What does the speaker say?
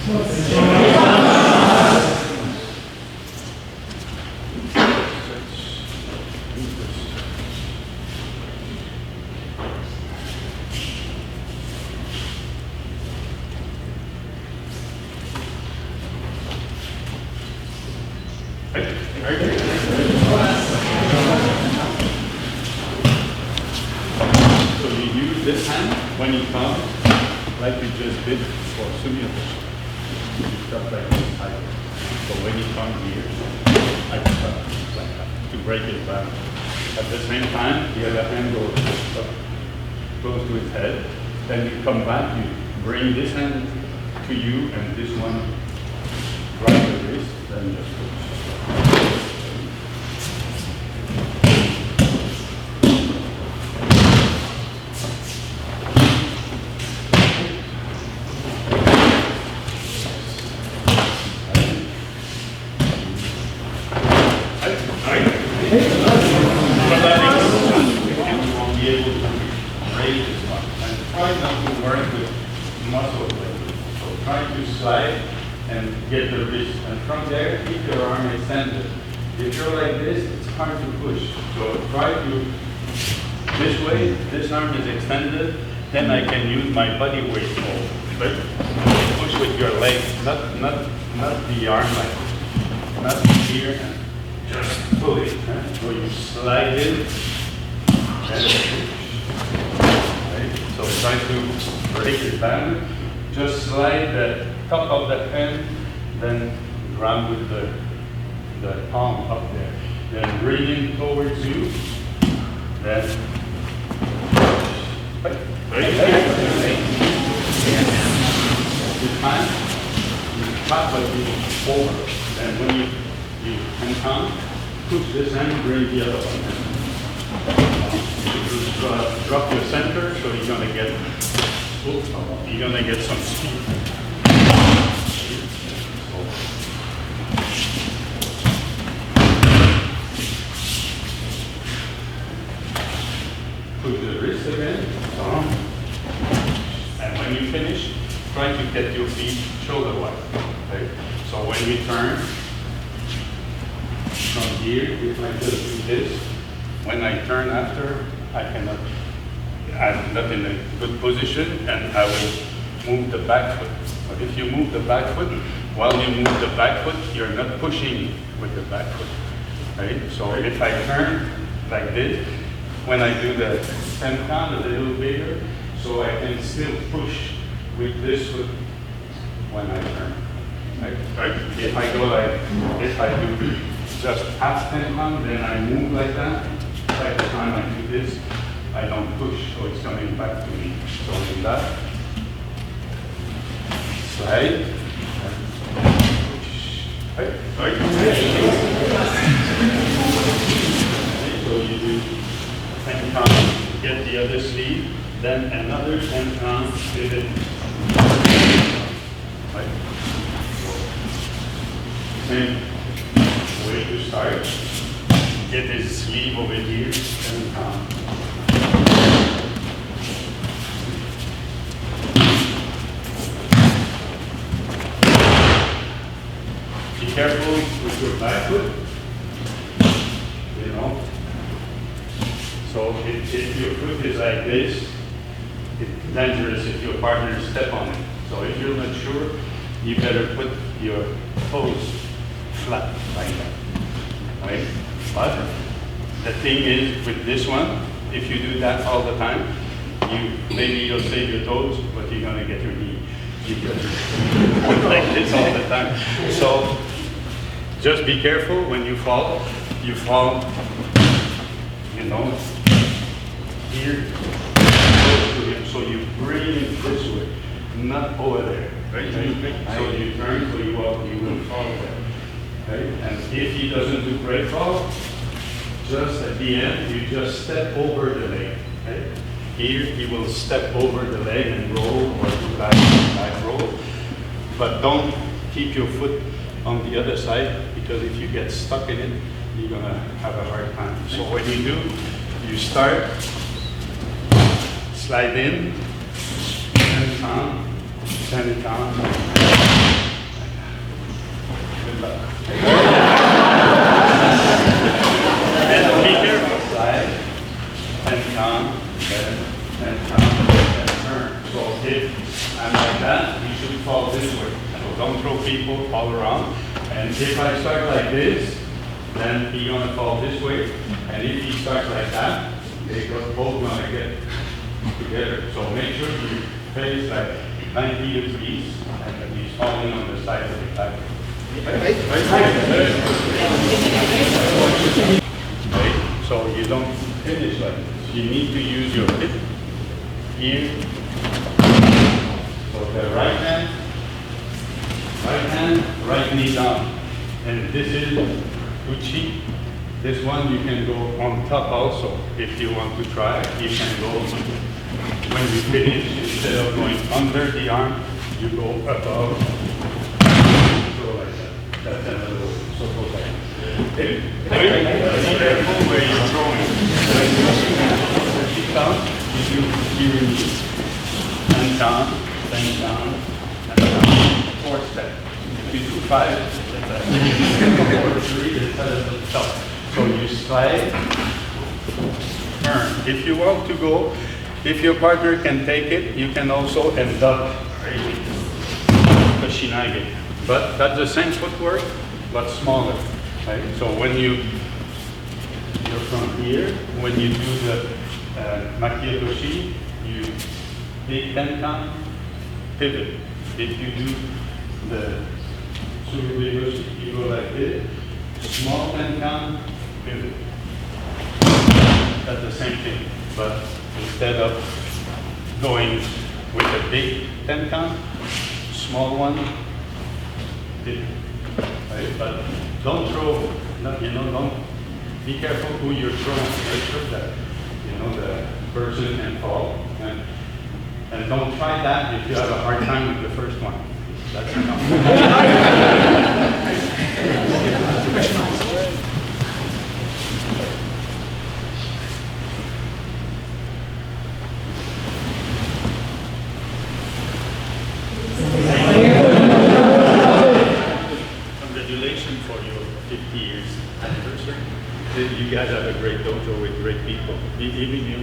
So you use this hand when you come, like you just did for Sumyoto. You cut like this side. So when you come here, I cut like that to break it down. At the same time, the other hand goes up, close to his head. Then you come back, you bring this hand to you and this one right the wrist, then just push. Get the wrist, and from there, keep your arm extended. If you're like this, it's hard to push. So try to, this way, this arm is extended, then I can use my body weight more. But push with your leg, not the arm like this. Not here, and just pull it. So you slide in, and push. Right? So try to break it down. Just slide the top of the pen, then grab with the palm up there. Then bring it towards you. Then this time you cut but you over. And when you can come, push this hand, bring the other one. You drop your center, so you're gonna get some speed. Push the wrist again, and when you finish, try to get your feet shoulder wide. Okay? So when you turn from here, if I just do this, when I turn after, I'm not in a good position, and I will move the back foot. But if you move the back foot, while you move the back foot, you're not pushing with the back foot. Right? So if I turn like this, when I do the 10 count a little bigger, so I can still push with this foot when I turn. Right? If I go like, if I do just half 10 count, then I move like that. By the time I do this, I don't push, so it's coming back to me. So in that, slide, push. Right? So you do 10 count, get the other sleeve, then another 10 count, with it. Right? Same way to start. Get his sleeve over here, 10 count. Be careful with your back foot, you know. So if your foot is like this, it's dangerous if your partner step on it. So if you're not sure, you better put your toes flat like that, right? But the thing is with this one, if you do that all the time, maybe you'll save your toes, but you're gonna get your knee. You put like this all the time. So just be careful when you fall, you know, here, close to him. So you bring it this way, not over there. Right? So you turn, so you walk, you will fall there. Right? And if he doesn't do great fall, just at the end, you just step over the leg. Right? Here, he will step over the leg and roll, or do back roll. But don't keep your foot on the other side, because if you get stuck in it, you're gonna have a hard time. So what you do, you start, slide in, 10 count, 10 count, And be careful, slide, and come, and come, and turn. So if I'm like that, you should fall this way. So don't throw people all around. And if I start like this, then he's gonna fall this way. And if he starts like that, they both gonna get together. So make sure you face like 90 degrees and he's falling on the side of the back. Right? So you don't finish like this. You need to use your hip here. So the right hand, right knee down. And this is Uchi. This one you can go on top also. If you want to try, you can go, when you finish, instead of going under the arm, you go above. Go like that. That's another way. So go like that. Be careful where you're throwing. When she comes, you do here and down, and down, and down. 4 steps. If you do 5, or 3, it's a little tough. So you slide, turn. If you want to go, if your partner can take it, you can also end up the shinage. But that's the same footwork, but smaller. Right? So when you're from here, when you do the makiyotoshi, you take tenkan, pivot. If you do the tsurubegoshi, you go like this, small tenkan, pivot. That's the same thing, but instead of going with a big tenkan, small one, pivot. Right? But don't throw, don't be careful who you're throwing. Make sure that the person can fall, and don't try that if you have a hard time with the first one. That's enough. Congratulations for your 50 years anniversary. You guys have a great dojo with great people. Even you.